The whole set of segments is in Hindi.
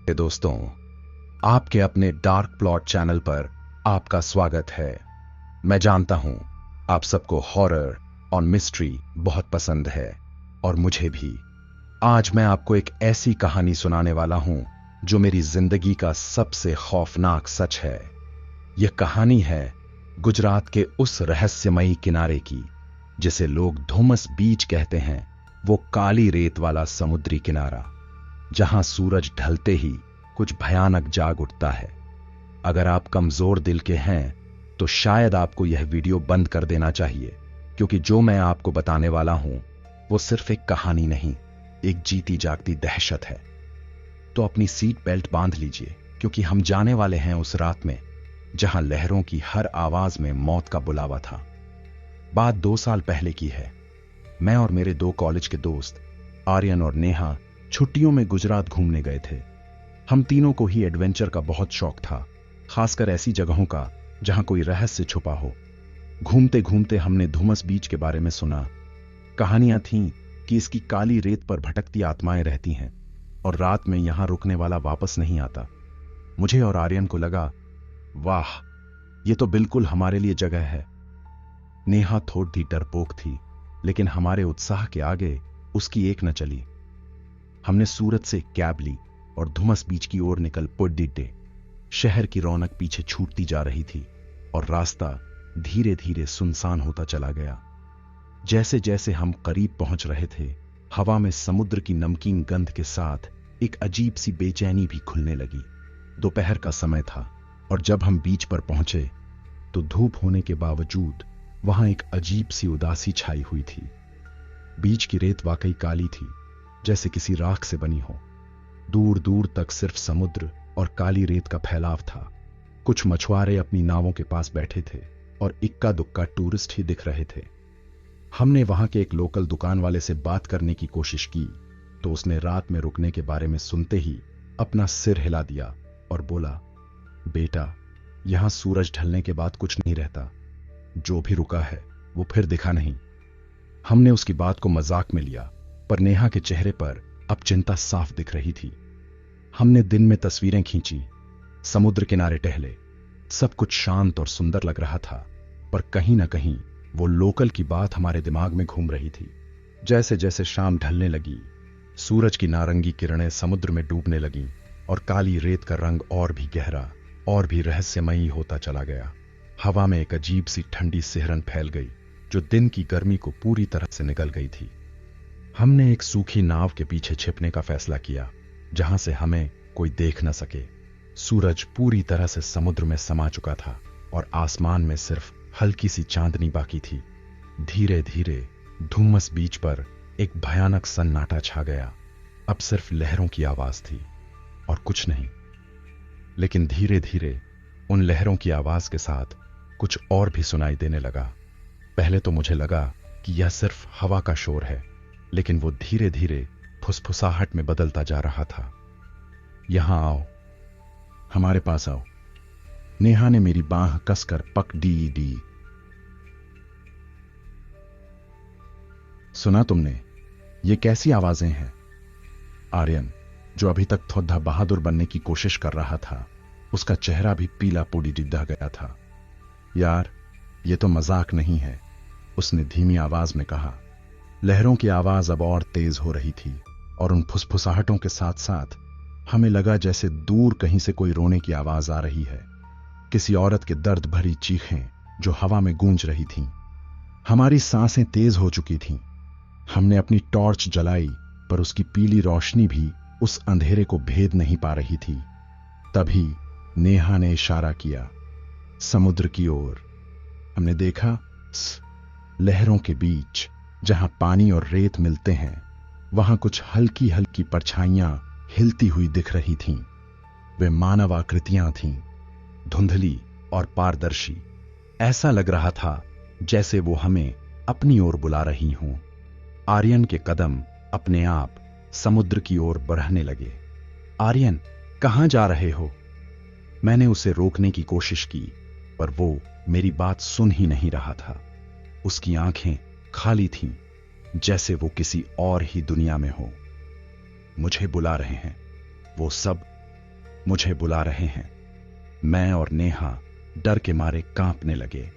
दोस्तों, आपके अपने डार्क प्लॉट चैनल पर आपका स्वागत है। मैं जानता हूं आप सबको हॉरर और मिस्ट्री बहुत पसंद है और मुझे भी। आज मैं आपको एक ऐसी कहानी सुनाने वाला हूं जो मेरी जिंदगी का सबसे खौफनाक सच है। यह कहानी है गुजरात के उस रहस्यमयी किनारे की जिसे लोग धुमस बीच कहते हैं। वो काली रेत वाला समुद्री किनारा जहां सूरज ढलते ही कुछ भयानक जाग उठता है। अगर आप कमजोर दिल के हैं तो शायद आपको यह वीडियो बंद कर देना चाहिए, क्योंकि जो मैं आपको बताने वाला हूं वो सिर्फ एक कहानी नहीं, एक जीती जागती दहशत है। तो अपनी सीट बेल्ट बांध लीजिए, क्योंकि हम जाने वाले हैं उस रात में जहां लहरों की हर आवाज में मौत का बुलावा था। बात 2 साल पहले की है। मैं और मेरे 2 कॉलेज के दोस्त आर्यन और नेहा छुट्टियों में गुजरात घूमने गए थे। हम तीनों को ही एडवेंचर का बहुत शौक था, खासकर ऐसी जगहों का जहां कोई रहस्य छुपा हो। घूमते घूमते हमने धुमस बीच के बारे में सुना। कहानियां थीं कि इसकी काली रेत पर भटकती आत्माएं रहती हैं और रात में यहां रुकने वाला वापस नहीं आता। मुझे और आर्यन को लगा, वाह, ये तो बिल्कुल हमारे लिए जगह है। नेहा थोड़ी डरपोक थी, लेकिन हमारे उत्साह के आगे उसकी एक न चली। हमने सूरत से कैब ली और धुमस बीच की ओर निकल पड़े। शहर की रौनक पीछे छूटती जा रही थी और रास्ता धीरे धीरे सुनसान होता चला गया। जैसे जैसे हम करीब पहुंच रहे थे, हवा में समुद्र की नमकीन गंध के साथ एक अजीब सी बेचैनी भी खुलने लगी। दोपहर का समय था और जब हम बीच पर पहुंचे तो धूप होने के बावजूद वहां एक अजीब सी उदासी छाई हुई थी। बीच की रेत वाकई काली थी, जैसे किसी राख से बनी हो। दूर दूर तक सिर्फ समुद्र और काली रेत का फैलाव था। कुछ मछुआरे अपनी नावों के पास बैठे थे और इक्का दुक्का टूरिस्ट ही दिख रहे थे। हमने वहां के एक लोकल दुकान वाले से बात करने की कोशिश की तो उसने रात में रुकने के बारे में सुनते ही अपना सिर हिला दिया और बोला, बेटा, यहां सूरज ढलने के बाद कुछ नहीं रहता। जो भी रुका है वो फिर दिखा नहीं। हमने उसकी बात को मजाक में लिया, पर नेहा के चेहरे पर अब चिंता साफ दिख रही थी। हमने दिन में तस्वीरें खींची, समुद्र किनारे टहले। सब कुछ शांत और सुंदर लग रहा था, पर कहीं ना कहीं वो लोकल की बात हमारे दिमाग में घूम रही थी। जैसे जैसे शाम ढलने लगी, सूरज की नारंगी किरणें समुद्र में डूबने लगीं और काली रेत का रंग और भी गहरा और भी रहस्यमयी होता चला गया। हवा में एक अजीब सी ठंडी सिहरन फैल गई जो दिन की गर्मी को पूरी तरह से निगल गई थी। हमने एक सूखी नाव के पीछे छिपने का फैसला किया, जहां से हमें कोई देख न सके। सूरज पूरी तरह से समुद्र में समा चुका था और आसमान में सिर्फ हल्की सी चांदनी बाकी थी। धीरे धीरे धुम्मस बीच पर एक भयानक सन्नाटा छा गया। अब सिर्फ लहरों की आवाज थी और कुछ नहीं। लेकिन धीरे धीरे उन लहरों की आवाज के साथ कुछ और भी सुनाई देने लगा। पहले तो मुझे लगा कि यह सिर्फ हवा का शोर है, लेकिन वो धीरे धीरे फुसफुसाहट में बदलता जा रहा था। यहां आओ, हमारे पास आओ। नेहा ने मेरी बांह कसकर पकड़ी। सुना तुमने? ये कैसी आवाजें हैं? आर्यन, जो अभी तक थोड़ा बहादुर बनने की कोशिश कर रहा था, उसका चेहरा भी पीला पोड़ी दिख गया था। यार, ये तो मजाक नहीं है, उसने धीमी आवाज में कहा। लहरों की आवाज अब और तेज हो रही थी और उन फुसफुसाहटों के साथ साथ हमें लगा जैसे दूर कहीं से कोई रोने की आवाज आ रही है। किसी औरत के दर्द भरी चीखें जो हवा में गूंज रही थीं। हमारी सांसें तेज हो चुकी थीं। हमने अपनी टॉर्च जलाई, पर उसकी पीली रोशनी भी उस अंधेरे को भेद नहीं पा रही थी। तभी नेहा ने इशारा किया, समुद्र की ओर। हमने देखा, लहरों के बीच जहां पानी और रेत मिलते हैं, वहां कुछ हल्की हल्की परछाइयां हिलती हुई दिख रही थीं। वे मानव आकृतियां थीं, धुंधली और पारदर्शी। ऐसा लग रहा था जैसे वो हमें अपनी ओर बुला रही हों। आर्यन के कदम अपने आप समुद्र की ओर बढ़ने लगे। आर्यन, कहां जा रहे हो? मैंने उसे रोकने की कोशिश की, पर वो मेरी बात सुन ही नहीं रहा था। उसकी आंखें खाली थीं, जैसे वो किसी और ही दुनिया में हो। मुझे बुला रहे हैं, वो सब मुझे बुला रहे हैं। मैं और नेहा डर के मारे कांपने लगे।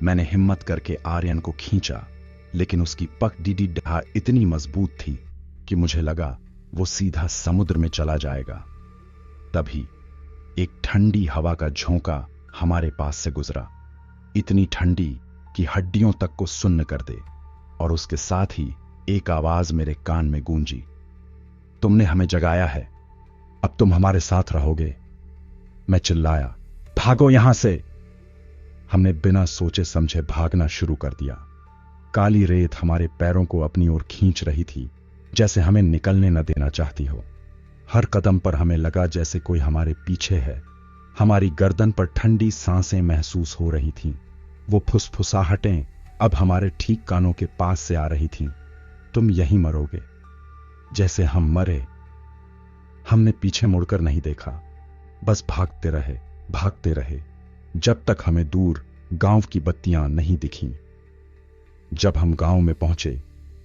मैंने हिम्मत करके आर्यन को खींचा, लेकिन उसकी पगडीडी डाह इतनी मजबूत थी कि मुझे लगा वो सीधा समुद्र में चला जाएगा। तभी एक ठंडी हवा का झोंका हमारे पास से गुजरा, इतनी ठंडी कि हड्डियों तक को सुन्न कर दे। और उसके साथ ही एक आवाज मेरे कान में गूंजी, तुमने हमें जगाया है, अब तुम हमारे साथ रहोगे। मैं चिल्लाया, भागो यहां से। हमने बिना सोचे समझे भागना शुरू कर दिया। काली रेत हमारे पैरों को अपनी ओर खींच रही थी, जैसे हमें निकलने न देना चाहती हो। हर कदम पर हमें लगा जैसे कोई हमारे पीछे है। हमारी गर्दन पर ठंडी सांसें महसूस हो रही थीं। वो फुसफुसाहटें अब हमारे ठीक कानों के पास से आ रही थीं। तुम यहीं मरोगे, जैसे हम मरे। हमने पीछे मुड़कर नहीं देखा, बस भागते रहे, जब तक हमें दूर गांव की बत्तियां नहीं दिखीं। जब हम गांव में पहुंचे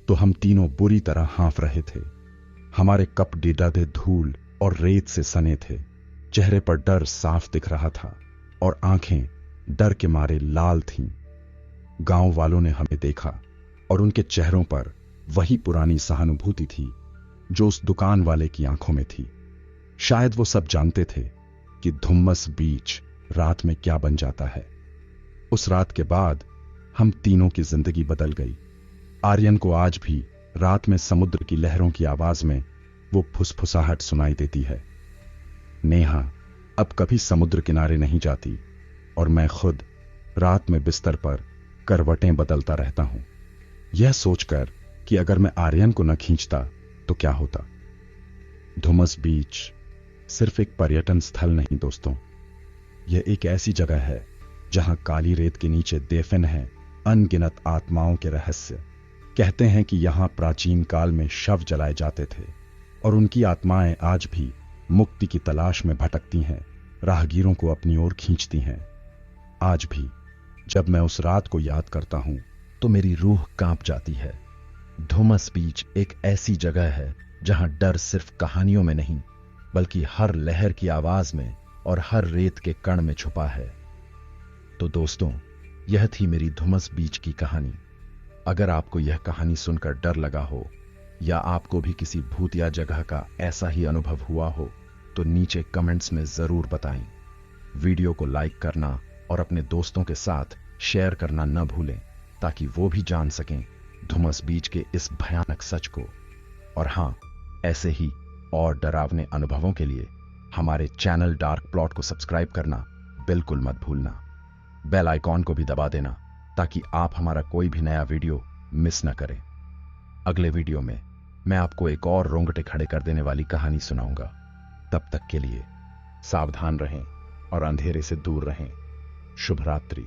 तो हम तीनों बुरी तरह हाँफ रहे थे। हमारे कपड़े डे धूल और रेत से सने थे। चेहरे पर डर साफ दिख रहा था और आंखें डर के मारे लाल थीं। गांव वालों ने हमें देखा और उनके चेहरों पर वही पुरानी सहानुभूति थी जो उस दुकान वाले की आंखों में थी। शायद वो सब जानते थे कि धुम्मस बीच रात में क्या बन जाता है। उस रात के बाद हम तीनों की जिंदगी बदल गई। आर्यन को आज भी रात में समुद्र की लहरों की आवाज में वो फुसफुसाहट सुनाई देती है। नेहा अब कभी समुद्र किनारे नहीं जाती और मैं खुद रात में बिस्तर पर करवटें बदलता रहता हूं, यह सोचकर कि अगर मैं आर्यन को न खींचता तो क्या होता। धुमस बीच सिर्फ एक पर्यटन स्थल नहीं दोस्तों, यह एक ऐसी जगह है जहां काली रेत के नीचे दफन हैं अनगिनत आत्माओं के रहस्य। कहते हैं कि यहां प्राचीन काल में शव जलाए जाते थे और उनकी आत्माएं आज भी मुक्ति की तलाश में भटकती हैं, राहगीरों को अपनी ओर खींचती हैं। आज भी जब मैं उस रात को याद करता हूं तो मेरी रूह कांप जाती है। धुमस बीच एक ऐसी जगह है जहां डर सिर्फ कहानियों में नहीं बल्कि हर लहर की आवाज में और हर रेत के कण में छुपा है। तो दोस्तों, यह थी मेरी धुमस बीच की कहानी। अगर आपको यह कहानी सुनकर डर लगा हो या आपको भी किसी भूतिया जगह का ऐसा ही अनुभव हुआ हो तो नीचे कमेंट्स में जरूर बताएं। वीडियो को लाइक करना और अपने दोस्तों के साथ शेयर करना न भूलें ताकि वो भी जान सकें धुमस बीच के इस भयानक सच को। और हां, ऐसे ही और डरावने अनुभवों के लिए हमारे चैनल डार्क प्लॉट को सब्सक्राइब करना बिल्कुल मत भूलना। बेल आइकॉन को भी दबा देना ताकि आप हमारा कोई भी नया वीडियो मिस न करें। अगले वीडियो में मैं आपको एक और रोंगटे खड़े कर देने वाली कहानी सुनाऊंगा। तब तक के लिए सावधान रहें और अंधेरे से दूर रहें। शुभ रात्रि।